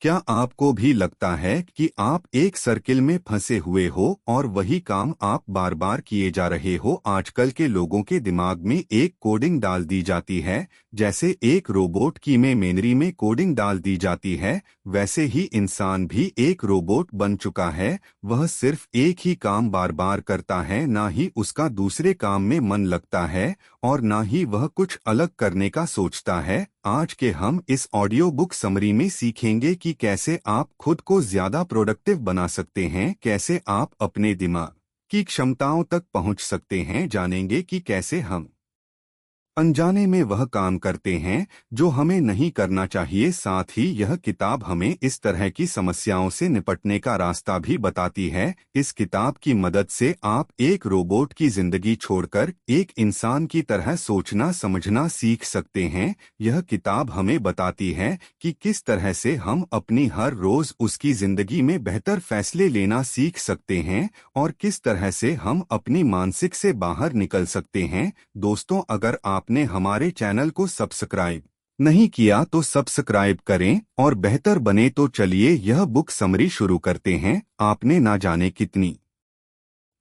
क्या आपको भी लगता है कि आप एक सर्किल में फंसे हुए हो और वही काम आप बार बार किए जा रहे हो? आजकल के लोगों के दिमाग में एक कोडिंग डाल दी जाती है, जैसे एक रोबोट की मेमोरी में कोडिंग डाल दी जाती है, वैसे ही इंसान भी एक रोबोट बन चुका है। वह सिर्फ एक ही काम बार बार करता है, ना ही उसका दूसरे काम में मन लगता है और ना ही वह कुछ अलग करने का सोचता है। आज के हम इस ऑडियो बुक समरी में सीखेंगे कि कैसे आप खुद को ज्यादा प्रोडक्टिव बना सकते हैं, कैसे आप अपने दिमाग की क्षमताओं तक पहुंच सकते हैं, जानेंगे कि कैसे हम अनजाने में वह काम करते हैं जो हमें नहीं करना चाहिए। साथ ही यह किताब हमें इस तरह की समस्याओं से निपटने का रास्ता भी बताती है। इस किताब की मदद से आप एक रोबोट की जिंदगी छोड़कर एक इंसान की तरह सोचना समझना सीख सकते हैं। यह किताब हमें बताती है कि किस तरह से हम अपनी हर रोज उसकी जिंदगी में बेहतर फैसले लेना सीख सकते हैं और किस तरह से हम अपनी मानसिक से बाहर निकल सकते हैं। दोस्तों, अगर आपने हमारे चैनल को सब्सक्राइब नहीं किया तो सब्सक्राइब करें और बेहतर बने तो चलिए यह बुक समरी शुरू करते हैं। आपने ना जाने कितनी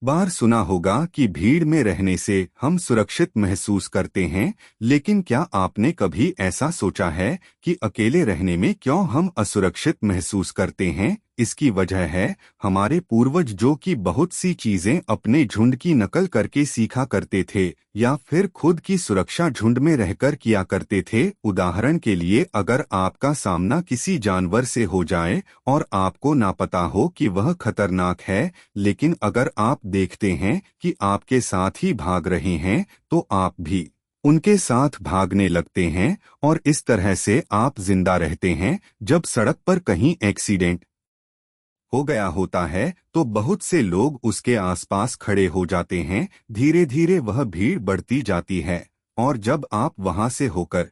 बार सुना होगा कि भीड़ में रहने से हम सुरक्षित महसूस करते हैं, लेकिन क्या आपने कभी ऐसा सोचा है कि अकेले रहने में क्यों हम असुरक्षित महसूस करते हैं? इसकी वजह है हमारे पूर्वज जो कि बहुत सी चीजें अपने झुंड की नकल करके सीखा करते थे या फिर खुद की सुरक्षा झुंड में रहकर किया करते थे। उदाहरण के लिए, अगर आपका सामना किसी जानवर से हो जाए और आपको ना पता हो कि वह खतरनाक है, लेकिन अगर आप देखते हैं कि आपके साथ ही भाग रहे हैं, तो आप भी उनके साथ भागने लगते हैं और इस तरह से आप जिंदा रहते हैं। जब सड़क पर कहीं एक्सीडेंट हो गया होता है तो बहुत से लोग उसके आसपास खड़े हो जाते हैं। धीरे धीरे वह भीड़ बढ़ती जाती है और जब आप वहां से होकर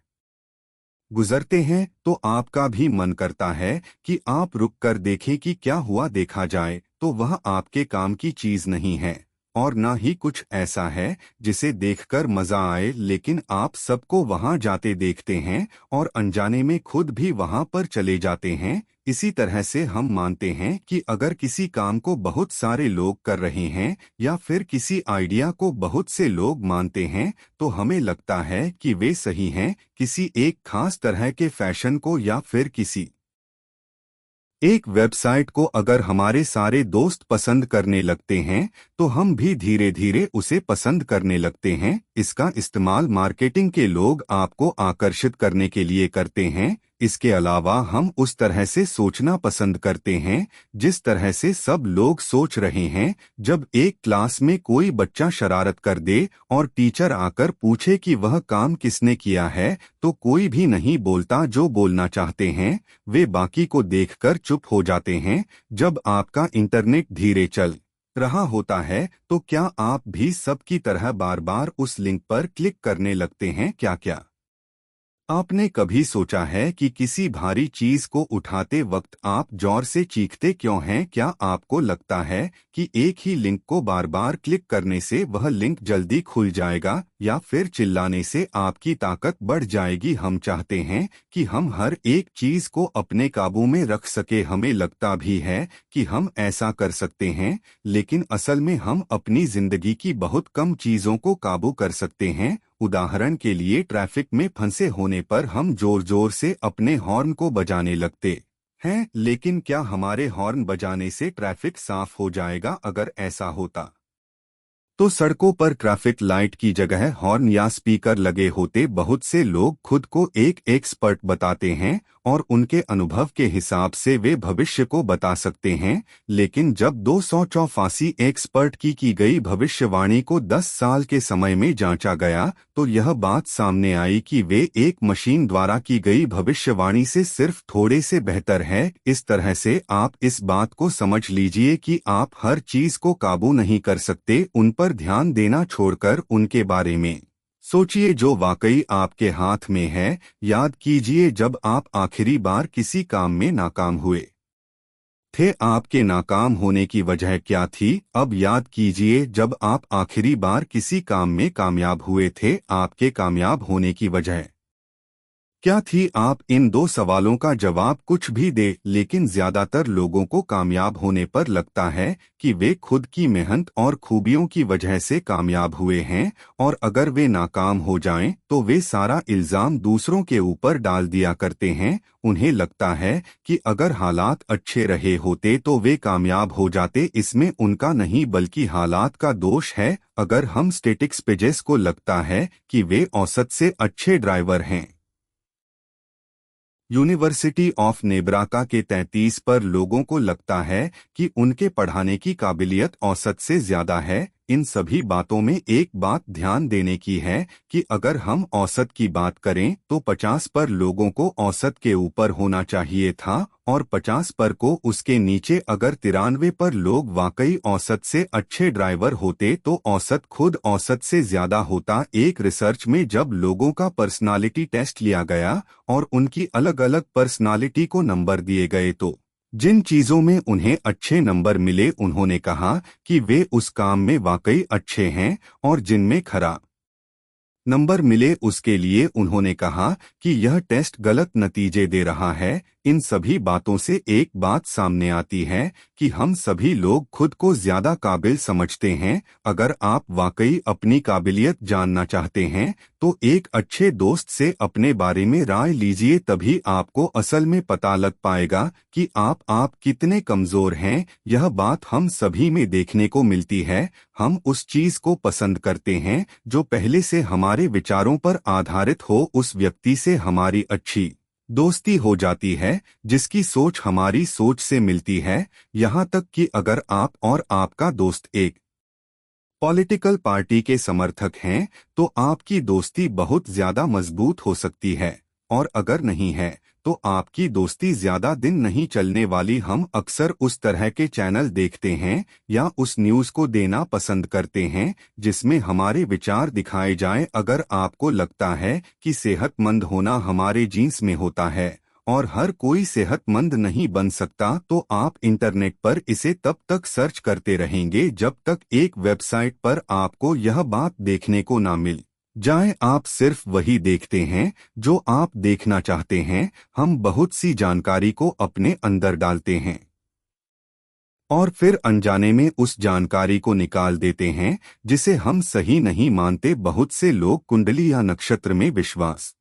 गुजरते हैं तो आपका भी मन करता है कि आप रुक कर देखें कि क्या हुआ। देखा जाए तो वह आपके काम की चीज नहीं है और ना ही कुछ ऐसा है जिसे देखकर मजा आए, लेकिन आप सबको वहां जाते देखते हैं और अनजाने में खुद भी वहां पर चले जाते हैं। इसी तरह से हम मानते हैं कि अगर किसी काम को बहुत सारे लोग कर रहे हैं या फिर किसी आइडिया को बहुत से लोग मानते हैं तो हमें लगता है कि वे सही हैं। किसी एक खास तरह के फैशन को या फिर किसी एक वेबसाइट को अगर हमारे सारे दोस्त पसंद करने लगते हैं तो हम भी धीरे धीरे उसे पसंद करने लगते हैं। इसका इस्तेमाल मार्केटिंग के लोग आपको आकर्षित करने के लिए करते हैं। इसके अलावा हम उस तरह से सोचना पसंद करते हैं जिस तरह से सब लोग सोच रहे हैं। जब एक क्लास में कोई बच्चा शरारत कर दे और टीचर आकर पूछे कि वह काम किसने किया है, तो कोई भी नहीं बोलता। जो बोलना चाहते हैं वे बाकी को देखकर चुप हो जाते हैं। जब आपका इंटरनेट धीरे चल रहा होता है तो क्या आप भी सबकी तरह बार बार उस लिंक पर क्लिक करने लगते हैं? क्या आपने कभी सोचा है कि किसी भारी चीज को उठाते वक्त आप जोर से चीखते क्यों हैं? क्या आपको लगता है कि एक ही लिंक को बार बार क्लिक करने से वह लिंक जल्दी खुल जाएगा या फिर चिल्लाने से आपकी ताकत बढ़ जाएगी? हम चाहते हैं कि हम हर एक चीज को अपने काबू में रख सके। हमें लगता भी है कि हम ऐसा कर सकते हैं, लेकिन असल में हम अपनी जिंदगी की बहुत कम चीजों को काबू कर सकते हैं। उदाहरण के लिए, ट्रैफिक में फंसे होने पर हम जोर जोर से अपने हॉर्न को बजाने लगते हैं, लेकिन क्या हमारे हॉर्न बजाने से ट्रैफिक साफ हो जाएगा? अगर ऐसा होता तो सड़कों पर ट्रैफिक लाइट की जगह हॉर्न या स्पीकर लगे होते। बहुत से लोग खुद को एक एक्सपर्ट बताते हैं और उनके अनुभव के हिसाब से वे भविष्य को बता सकते हैं, लेकिन जब 284 एक्सपर्ट की गई भविष्यवाणी को 10 साल के समय में जांचा गया तो यह बात सामने आई कि वे एक मशीन द्वारा की गई भविष्यवाणी से सिर्फ थोड़े से बेहतर है। इस तरह से आप इस बात को समझ लीजिए कि आप हर चीज को काबू नहीं कर सकते। उन पर ध्यान देना छोड़कर उनके बारे में सोचिए जो वाकई आपके हाथ में है। याद कीजिए जब आप आखिरी बार किसी काम में नाकाम हुए थे, आपके नाकाम होने की वजह क्या थी? अब याद कीजिए जब आप आखिरी बार किसी काम में कामयाब हुए थे, आपके कामयाब होने की वजह क्या थी? आप इन दो सवालों का जवाब कुछ भी दे, लेकिन ज्यादातर लोगों को कामयाब होने पर लगता है कि वे खुद की मेहनत और खूबियों की वजह से कामयाब हुए हैं, और अगर वे नाकाम हो जाएं तो वे सारा इल्जाम दूसरों के ऊपर डाल दिया करते हैं। उन्हें लगता है कि अगर हालात अच्छे रहे होते तो वे कामयाब हो जाते। इसमें उनका नहीं बल्कि हालात का दोष है। अगर हम स्टेटिक्स पेजेस को लगता है कि वे औसत से अच्छे ड्राइवर हैं। यूनिवर्सिटी ऑफ नेब्राका के 33 पर लोगों को लगता है कि उनके पढ़ाने की काबिलियत औसत से ज्यादा है। इन सभी बातों में एक बात ध्यान देने की है कि अगर हम औसत की बात करें तो 50 पर लोगों को औसत के ऊपर होना चाहिए था, और 50 पर को उसके नीचे। अगर 93 पर लोग वाकई औसत से अच्छे ड्राइवर होते तो औसत खुद औसत से ज्यादा होता। एक रिसर्च में जब लोगों का पर्सनालिटी टेस्ट लिया गया और उनकी अलग अलग पर्सनालिटी को नंबर दिए गए तो जिन चीजों में उन्हें अच्छे नंबर मिले उन्होंने कहा कि वे उस काम में वाकई अच्छे हैं, और जिनमें खराब नंबर मिले उसके लिए उन्होंने कहा कि यह टेस्ट गलत नतीजे दे रहा है। इन सभी बातों से एक बात सामने आती है कि हम सभी लोग खुद को ज्यादा काबिल समझते हैं। अगर आप वाकई अपनी काबिलियत जानना चाहते हैं तो एक अच्छे दोस्त से अपने बारे में राय लीजिए, तभी आपको असल में पता लग पाएगा कि आप कितने कमजोर हैं। यह बात हम सभी में देखने को मिलती है। हम उस चीज को पसंद करते हैं जो पहले से हमारे विचारों पर आधारित हो। उस व्यक्ति से हमारी अच्छी दोस्ती हो जाती है जिसकी सोच हमारी सोच से मिलती है। यहाँ तक कि अगर आप और आपका दोस्त एक पॉलिटिकल पार्टी के समर्थक हैं तो आपकी दोस्ती बहुत ज्यादा मजबूत हो सकती है, और अगर नहीं है तो आपकी दोस्ती ज्यादा दिन नहीं चलने वाली। हम अक्सर उस तरह के चैनल देखते हैं या उस न्यूज़ को देना पसंद करते हैं जिसमें हमारे विचार दिखाए जाएं। अगर आपको लगता है कि सेहतमंद होना हमारे जीन्स में होता है और हर कोई सेहतमंद नहीं बन सकता, तो आप इंटरनेट पर इसे तब तक सर्च करते रहेंगे जब तक एक वेबसाइट पर आपको यह बात देखने को ना मिल जाए। आप सिर्फ वही देखते हैं जो आप देखना चाहते हैं। हम बहुत सी जानकारी को अपने अंदर डालते हैं और फिर अनजाने में उस जानकारी को निकाल देते हैं जिसे हम सही नहीं मानते। बहुत से लोग कुंडली या नक्षत्र में विश्वास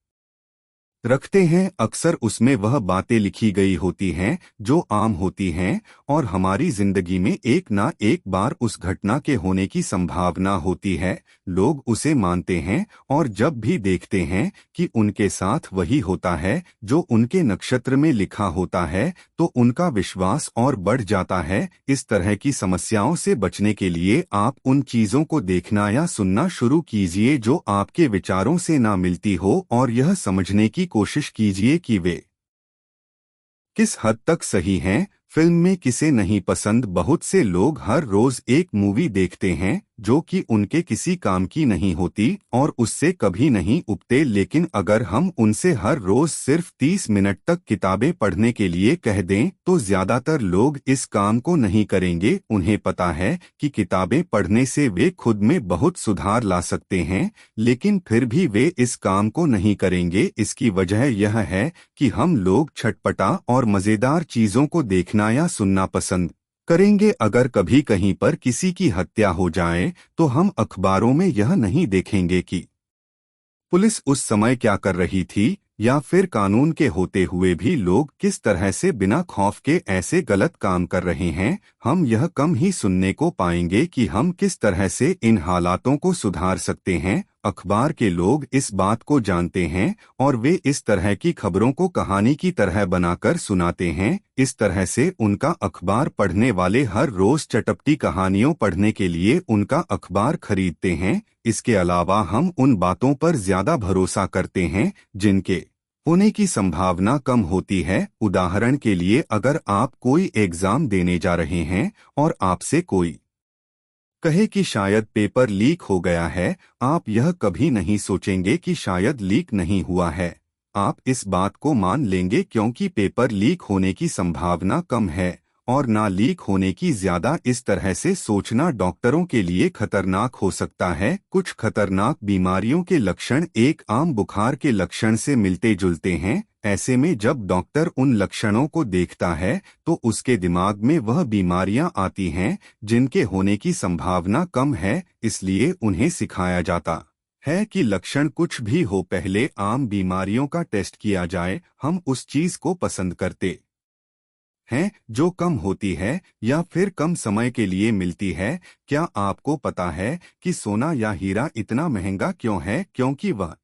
रखते हैं। अक्सर उसमें वह बातें लिखी गई होती हैं जो आम होती हैं, और हमारी जिंदगी में एक ना एक बार उस घटना के होने की संभावना होती है। लोग उसे मानते हैं और जब भी देखते हैं कि उनके साथ वही होता है जो उनके नक्षत्र में लिखा होता है तो उनका विश्वास और बढ़ जाता है। इस तरह की समस्याओं से बचने के लिए आप उन चीजों को देखना या सुनना शुरू कीजिए जो आपके विचारों से ना मिलती हो, और यह समझने की कोशिश कीजिए कि वे किस हद तक सही हैं। फिल्म में किसे नहीं पसंद? बहुत से लोग हर रोज एक मूवी देखते हैं जो कि उनके किसी काम की नहीं होती और उससे कभी नहीं उबते, लेकिन अगर हम उनसे हर रोज सिर्फ 30 मिनट तक किताबें पढ़ने के लिए कह दें तो ज्यादातर लोग इस काम को नहीं करेंगे। उन्हें पता है कि किताबें पढ़ने से वे खुद में बहुत सुधार ला सकते हैं, लेकिन फिर भी वे इस काम को नहीं करेंगे। इसकी वजह यह है कि हम लोग छटपटा और मजेदार चीजों को देखना या सुनना पसंद करेंगे। अगर कभी कहीं पर किसी की हत्या हो जाए तो हम अखबारों में यह नहीं देखेंगे कि पुलिस उस समय क्या कर रही थी, या फिर कानून के होते हुए भी लोग किस तरह से बिना खौफ के ऐसे गलत काम कर रहे हैं। हम यह कम ही सुनने को पाएंगे कि हम किस तरह से इन हालातों को सुधार सकते हैं। अखबार के लोग इस बात को जानते हैं और वे इस तरह की खबरों को कहानी की तरह बनाकर सुनाते हैं। इस तरह से उनका अखबार पढ़ने वाले हर रोज चटपटी कहानियों पढ़ने के लिए उनका अखबार खरीदते हैं। इसके अलावा हम उन बातों पर ज्यादा भरोसा करते हैं जिनके होने की संभावना कम होती है। उदाहरण के लिए, अगर आप कोई एग्जाम देने जा रहे हैं और आपसे कोई कहे कि शायद पेपर लीक हो गया है, आप यह कभी नहीं सोचेंगे कि शायद लीक नहीं हुआ है। आप इस बात को मान लेंगे क्योंकि पेपर लीक होने की संभावना कम है और ना लीक होने की। ज्यादा इस तरह से सोचना डॉक्टरों के लिए खतरनाक हो सकता है। कुछ खतरनाक बीमारियों के लक्षण एक आम बुखार के लक्षण से मिलते जुलते हैं। ऐसे में जब डॉक्टर उन लक्षणों को देखता है तो उसके दिमाग में वह बीमारियां आती हैं जिनके होने की संभावना कम है। इसलिए उन्हें सिखाया जाता है कि लक्षण कुछ भी हो, पहले आम बीमारियों का टेस्ट किया जाए। हम उस चीज को पसंद करते हैं जो कम होती है या फिर कम समय के लिए मिलती है। क्या आपको पता है कि सोना या हीरा इतना महंगा क्यों है? क्योंकि वह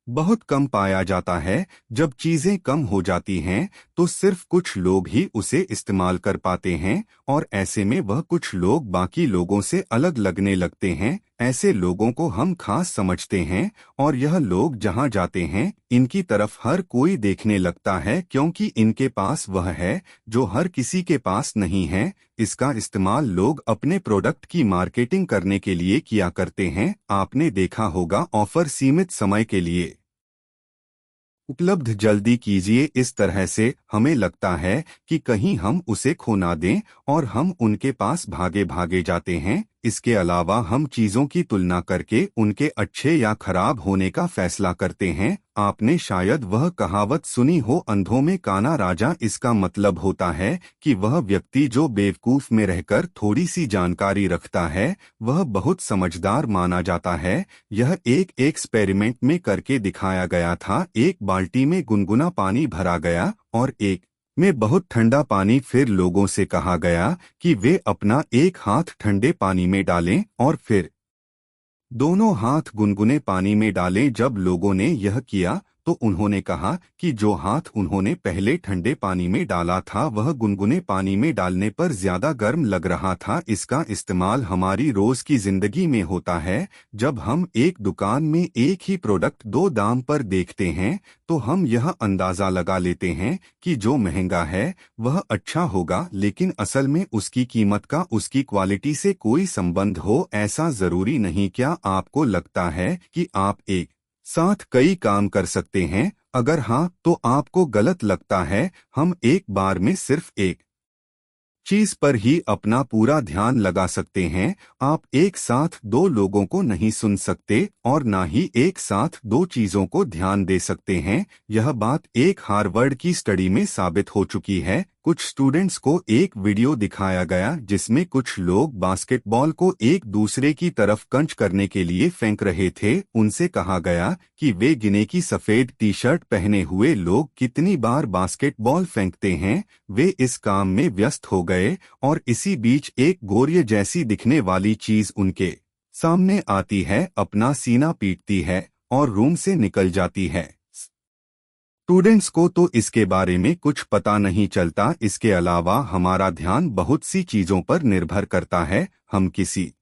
बहुत कम पाया जाता है। जब चीजें कम हो जाती हैं तो सिर्फ कुछ लोग ही उसे इस्तेमाल कर पाते हैं और ऐसे में वह कुछ लोग बाकी लोगों से अलग लगने लगते हैं। ऐसे लोगों को हम खास समझते हैं और यह लोग जहां जाते हैं इनकी तरफ हर कोई देखने लगता है क्योंकि इनके पास वह है जो हर किसी के पास नहीं है। इसका इस्तेमाल लोग अपने प्रोडक्ट की मार्केटिंग करने के लिए किया करते हैं। आपने देखा होगा ऑफर सीमित समय के लिए उपलब्ध, जल्दी कीजिए। इस तरह से हमें लगता है कि कहीं हम उसे खो ना दें और हम उनके पास भागे भागे जाते हैं। इसके अलावा हम चीजों की तुलना करके उनके अच्छे या खराब होने का फैसला करते हैं। आपने शायद वह कहावत सुनी हो, अंधों में काना राजा। इसका मतलब होता है कि वह व्यक्ति जो बेवकूफ में रहकर थोड़ी सी जानकारी रखता है वह बहुत समझदार माना जाता है। यह एक एक्सपेरिमेंट में करके दिखाया गया था। एक बाल्टी में गुनगुना पानी भरा गया और एक में बहुत ठंडा पानी। फिर लोगों से कहा गया कि वे अपना एक हाथ ठंडे पानी में डालें और फिर दोनों हाथ गुनगुने पानी में डालें। जब लोगों ने यह किया तो उन्होंने कहा कि जो हाथ उन्होंने पहले ठंडे पानी में डाला था वह गुनगुने पानी में डालने पर ज्यादा गर्म लग रहा था। इसका इस्तेमाल हमारी रोज की जिंदगी में होता है। जब हम एक दुकान में एक ही प्रोडक्ट दो दाम पर देखते हैं तो हम यह अंदाजा लगा लेते हैं कि जो महंगा है वह अच्छा होगा, लेकिन असल में उसकी कीमत का उसकी क्वालिटी से कोई संबंध हो ऐसा जरूरी नहीं। क्या आपको लगता है कि आप एक साथ कई काम कर सकते हैं? अगर हाँ तो आपको गलत लगता है। हम एक बार में सिर्फ एक चीज पर ही अपना पूरा ध्यान लगा सकते हैं। आप एक साथ दो लोगों को नहीं सुन सकते और ना ही एक साथ दो चीजों को ध्यान दे सकते हैं। यह बात एक हार्वर्ड की स्टडी में साबित हो चुकी है। कुछ स्टूडेंट्स को एक वीडियो दिखाया गया जिसमें कुछ लोग बास्केटबॉल को एक दूसरे की तरफ कंच करने के लिए फेंक रहे थे। उनसे कहा गया कि वे गिने की सफेद टी शर्ट पहने हुए लोग कितनी बार बास्केटबॉल फेंकते हैं। वे इस काम में व्यस्त हो गए और इसी बीच एक गोरिये जैसी दिखने वाली चीज उनके सामने आती है, अपना सीना पीटती है और रूम से निकल जाती है। स्टूडेंट्स को तो इसके बारे में कुछ पता नहीं चलता। इसके अलावा हमारा ध्यान बहुत सी चीजों पर निर्भर करता है। हम किसी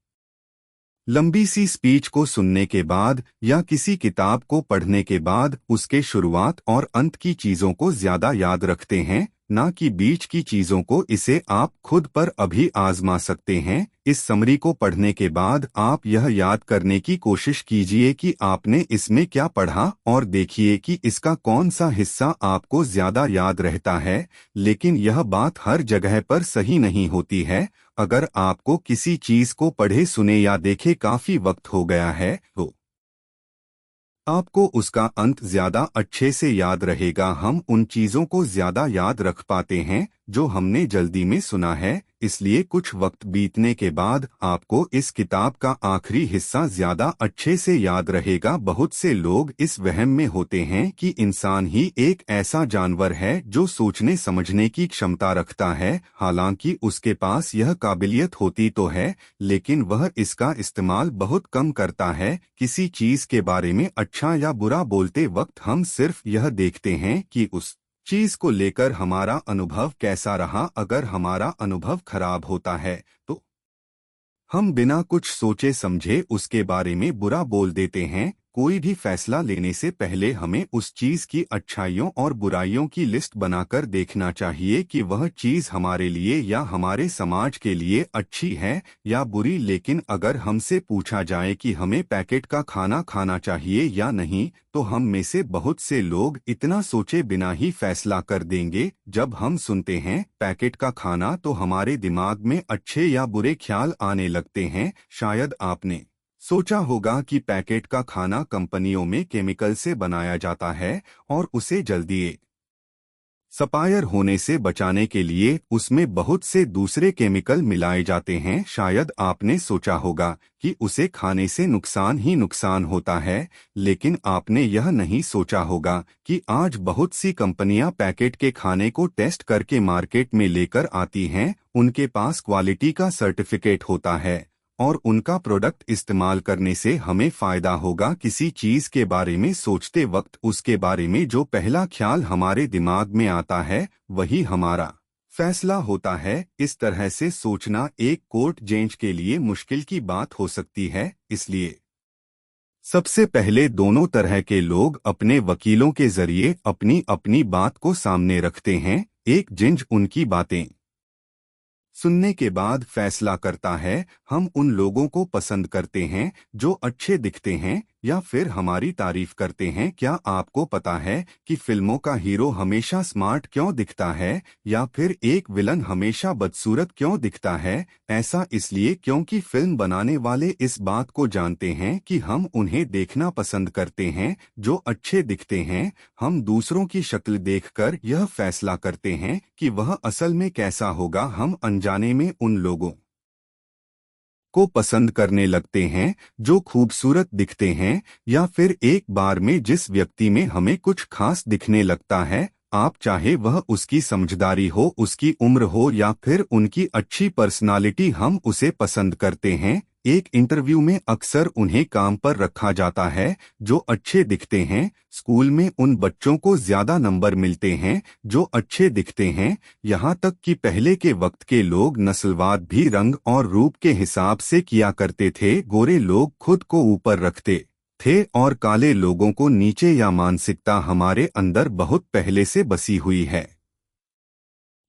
लंबी सी स्पीच को सुनने के बाद या किसी किताब को पढ़ने के बाद उसके शुरुआत और अंत की चीजों को ज्यादा याद रखते हैं, ना कि बीच की चीजों को। इसे आप खुद पर अभी आजमा सकते हैं। इस समरी को पढ़ने के बाद आप यह याद करने की कोशिश कीजिए कि आपने इसमें क्या पढ़ा और देखिए कि इसका कौन सा हिस्सा आपको ज्यादा याद रहता है। लेकिन यह बात हर जगह पर सही नहीं होती है। अगर आपको किसी चीज को पढ़े सुने या देखे काफी वक्त हो गया है तो आपको उसका अंत ज्यादा अच्छे से याद रहेगा। हम उन चीजों को ज्यादा याद रख पाते हैं जो हमने जल्दी में सुना है। इसलिए कुछ वक्त बीतने के बाद आपको इस किताब का आखिरी हिस्सा ज्यादा अच्छे से याद रहेगा। बहुत से लोग इस वहम में होते हैं कि इंसान ही एक ऐसा जानवर है जो सोचने समझने की क्षमता रखता है। हालांकि उसके पास यह काबिलियत होती तो है, लेकिन वह इसका इस्तेमाल बहुत कम करता है। किसी चीज के बारे में अच्छा या बुरा बोलते वक्त हम सिर्फ यह देखते हैं कि उस चीज को लेकर हमारा अनुभव कैसा रहा। अगर हमारा अनुभव खराब होता है तो हम बिना कुछ सोचे समझे उसके बारे में बुरा बोल देते हैं। कोई भी फैसला लेने से पहले हमें उस चीज की अच्छाइयों और बुराइयों की लिस्ट बनाकर देखना चाहिए कि वह चीज हमारे लिए या हमारे समाज के लिए अच्छी है या बुरी। लेकिन अगर हमसे पूछा जाए कि हमें पैकेट का खाना खाना चाहिए या नहीं, तो हम में से बहुत से लोग इतना सोचे बिना ही फैसला कर देंगे। जब हम सुनते हैं पैकेट का खाना तो हमारे दिमाग में अच्छे या बुरे ख्याल आने लगते हैं। शायद आपने सोचा होगा कि पैकेट का खाना कंपनियों में केमिकल से बनाया जाता है और उसे जल्दी एक्सपायर होने से बचाने के लिए उसमें बहुत से दूसरे केमिकल मिलाए जाते हैं। शायद आपने सोचा होगा कि उसे खाने से नुकसान ही नुकसान होता है, लेकिन आपने यह नहीं सोचा होगा कि आज बहुत सी कंपनियां पैकेट के खाने को टेस्ट करके मार्केट में लेकर आती हैं। उनके पास क्वालिटी का सर्टिफिकेट होता है और उनका प्रोडक्ट इस्तेमाल करने से हमें फायदा होगा। किसी चीज के बारे में सोचते वक्त उसके बारे में जो पहला ख्याल हमारे दिमाग में आता है वही हमारा फैसला होता है। इस तरह से सोचना एक कोर्ट जज के लिए मुश्किल की बात हो सकती है। इसलिए सबसे पहले दोनों तरह के लोग अपने वकीलों के जरिए अपनी अपनी बात को सामने रखते हैं। एक जज उनकी बातें सुनने के बाद फैसला करता है। हम उन लोगों को पसंद करते हैं जो अच्छे दिखते हैं या फिर हमारी तारीफ करते हैं। क्या आपको पता है कि फिल्मों का हीरो हमेशा स्मार्ट क्यों दिखता है या फिर एक विलन हमेशा बदसूरत क्यों दिखता है? ऐसा इसलिए क्योंकि फिल्म बनाने वाले इस बात को जानते हैं कि हम उन्हें देखना पसंद करते हैं जो अच्छे दिखते हैं। हम दूसरों की शक्ल देखकर यह फैसला करते हैं कि वह असल में कैसा होगा। हम अनजाने में उन लोगों को पसंद करने लगते हैं जो खूबसूरत दिखते हैं या फिर एक बार में जिस व्यक्ति में हमें कुछ खास दिखने लगता है। आप चाहे वह उसकी समझदारी हो, उसकी उम्र हो या फिर उनकी अच्छी पर्सनालिटी, हम उसे पसंद करते हैं। एक इंटरव्यू में अक्सर उन्हें काम पर रखा जाता है जो अच्छे दिखते हैं। स्कूल में उन बच्चों को ज्यादा नंबर मिलते हैं जो अच्छे दिखते हैं। यहाँ तक कि पहले के वक्त के लोग नस्लवाद भी रंग और रूप के हिसाब से किया करते थे। गोरे लोग खुद को ऊपर रखते थे और काले लोगों को नीचे। या मानसिकता हमारे अंदर बहुत पहले से बसी हुई है।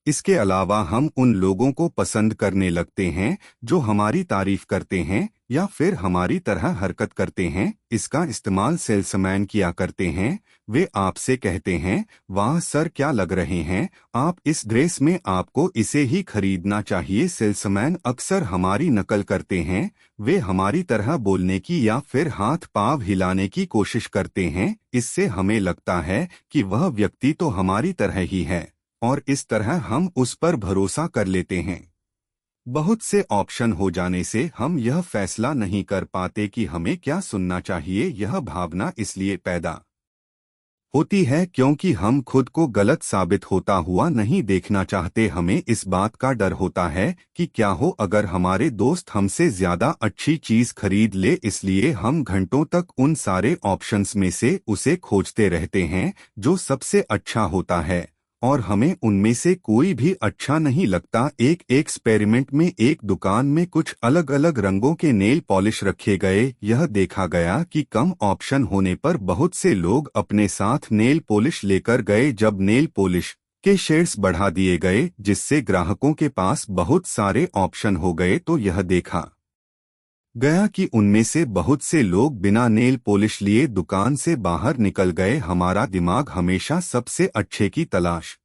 इसके अलावा हम उन लोगों को पसंद करने लगते हैं जो हमारी तारीफ करते हैं या फिर हमारी तरह हरकत करते हैं। इसका इस्तेमाल सेल्समैन किया करते हैं। वे आपसे कहते हैं, वाह सर क्या लग रहे हैं आप इस ड्रेस में, आपको इसे ही खरीदना चाहिए। सेल्समैन अक्सर हमारी नकल करते हैं। वे हमारी तरह बोलने की या फिर हाथ पाँव हिलाने की कोशिश करते हैं। इससे हमें लगता है कि वह व्यक्ति तो हमारी तरह ही है और इस तरह हम उस पर भरोसा कर लेते हैं। बहुत से ऑप्शन हो जाने से हम यह फैसला नहीं कर पाते कि हमें क्या सुनना चाहिए। यह भावना इसलिए पैदा होती है क्योंकि हम खुद को गलत साबित होता हुआ नहीं देखना चाहते। हमें इस बात का डर होता है कि क्या हो अगर हमारे दोस्त हमसे ज्यादा अच्छी चीज खरीद ले। इसलिए हम घंटों तक उन सारे ऑप्शंस में से उसे खोजते रहते हैं जो सबसे अच्छा होता है और हमें उनमें से कोई भी अच्छा नहीं लगता। एक एक्सपेरिमेंट में एक दुकान में कुछ अलग अलग रंगों के नेल पॉलिश रखे गए। यह देखा गया कि कम ऑप्शन होने पर बहुत से लोग अपने साथ नेल पॉलिश लेकर गए। जब नेल पॉलिश के शेड्स बढ़ा दिए गए जिससे ग्राहकों के पास बहुत सारे ऑप्शन हो गए, तो यह देखा गया कि उनमें से बहुत से लोग बिना नेल पॉलिश लिए दुकान से बाहर निकल गए। हमारा दिमाग हमेशा सबसे अच्छे की तलाश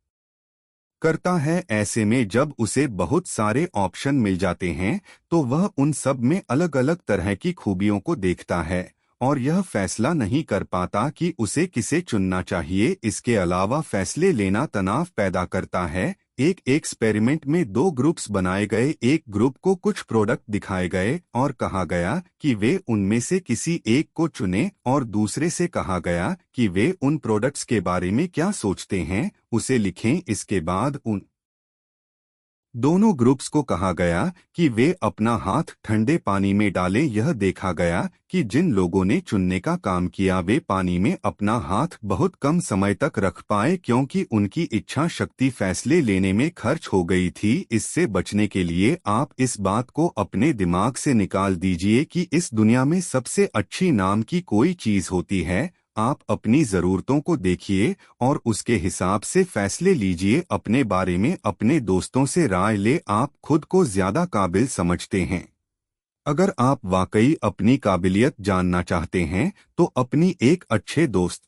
करता है। ऐसे में जब उसे बहुत सारे ऑप्शन मिल जाते हैं तो वह उन सब में अलग अलग तरह की खूबियों को देखता है और यह फैसला नहीं कर पाता कि उसे किसे चुनना चाहिए। इसके अलावा फैसले लेना तनाव पैदा करता है। एक एक्सपेरिमेंट में दो ग्रुप्स बनाए गए। एक ग्रुप को कुछ प्रोडक्ट दिखाए गए और कहा गया कि वे उनमें से किसी एक को चुनें और दूसरे से कहा गया कि वे उन प्रोडक्ट्स के बारे में क्या सोचते हैं उसे लिखें। इसके बाद उन दोनों ग्रुप्स को कहा गया कि वे अपना हाथ ठंडे पानी में डालें। यह देखा गया कि जिन लोगों ने चुनने का काम किया वे पानी में अपना हाथ बहुत कम समय तक रख पाए, क्योंकि उनकी इच्छा शक्ति फैसले लेने में खर्च हो गई थी। इससे बचने के लिए आप इस बात को अपने दिमाग से निकाल दीजिए कि इस दुनिया में सबसे अच्छी नाम की कोई चीज होती है। आप अपनी ज़रूरतों को देखिए और उसके हिसाब से फैसले लीजिए। अपने बारे में अपने दोस्तों से राय ले। आप खुद को ज़्यादा काबिल समझते हैं। अगर आप वाकई अपनी काबिलियत जानना चाहते हैं तो अपनी एक अच्छे दोस्त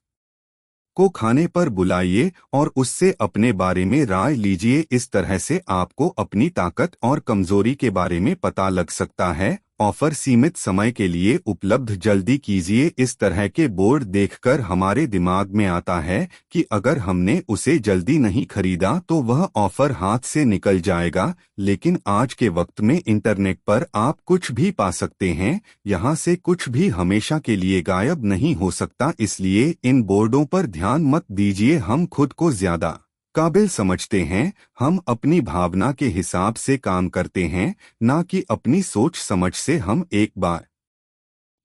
को खाने पर बुलाइए और उससे अपने बारे में राय लीजिए। इस तरह से आपको अपनी ताकत और कमजोरी के बारे में पता लग सकता है। ऑफर सीमित समय के लिए उपलब्ध, जल्दी कीजिए। इस तरह के बोर्ड देखकर हमारे दिमाग में आता है कि अगर हमने उसे जल्दी नहीं खरीदा तो वह ऑफर हाथ से निकल जाएगा। लेकिन आज के वक्त में इंटरनेट पर आप कुछ भी पा सकते हैं। यहाँ से कुछ भी हमेशा के लिए गायब नहीं हो सकता, इसलिए इन बोर्डों पर ध्यान मत दीजिए। हम खुद को ज्यादा काबिल समझते हैं। हम अपनी भावना के हिसाब से काम करते हैं, ना कि अपनी सोच समझ से। हम एक बार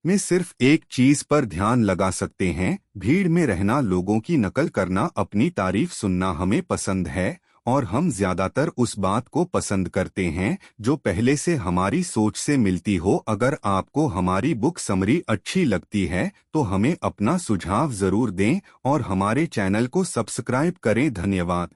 में सिर्फ एक चीज पर ध्यान लगा सकते हैं। भीड़ में रहना, लोगों की नकल करना, अपनी तारीफ सुनना हमें पसंद है और हम ज्यादातर उस बात को पसंद करते हैं जो पहले से हमारी सोच से मिलती हो। अगर आपको हमारी बुक समरी अच्छी लगती है तो हमें अपना सुझाव जरूर दें और हमारे चैनल को सब्सक्राइब करें। धन्यवाद।